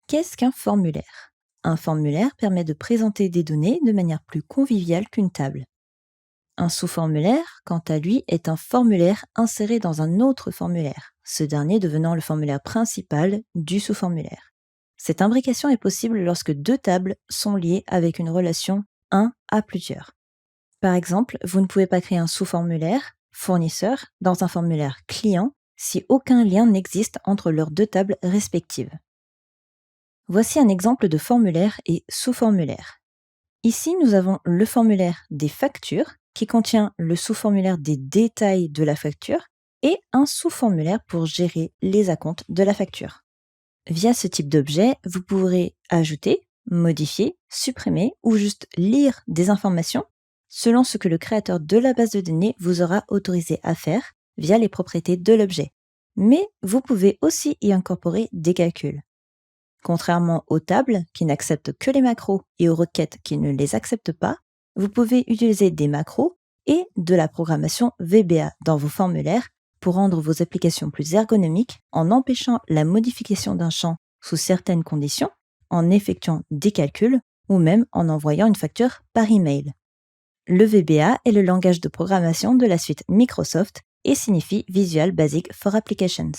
Qu'est-ce qu'un formulaire? Un formulaire permet de présenter des données de manière plus conviviale qu'une table. Un sous-formulaire, quant à lui, est un formulaire inséré dans un autre formulaire, ce dernier devenant le formulaire principal du sous-formulaire. Cette imbrication est possible lorsque deux tables sont liées avec une relation 1 à plusieurs. Par exemple, vous ne pouvez pas créer un sous-formulaire fournisseur dans un formulaire client si aucun lien n'existe entre leurs deux tables respectives. Voici un exemple de formulaire et sous-formulaire. Ici, nous avons le formulaire des factures qui contient le sous-formulaire des détails de la facture et un sous-formulaire pour gérer les acomptes de la facture. Via ce type d'objet, vous pourrez ajouter, modifier, supprimer ou juste lire des informations selon ce que le créateur de la base de données vous aura autorisé à faire via les propriétés de l'objet. Mais vous pouvez aussi y incorporer des calculs. Contrairement aux tables qui n'acceptent que les macros et aux requêtes qui ne les acceptent pas, vous pouvez utiliser des macros et de la programmation VBA dans vos formulaires pour rendre vos applications plus ergonomiques en empêchant la modification d'un champ sous certaines conditions, en effectuant des calculs ou même en envoyant une facture par email. Le VBA est le langage de programmation de la suite Microsoft et signifie Visual Basic for Applications.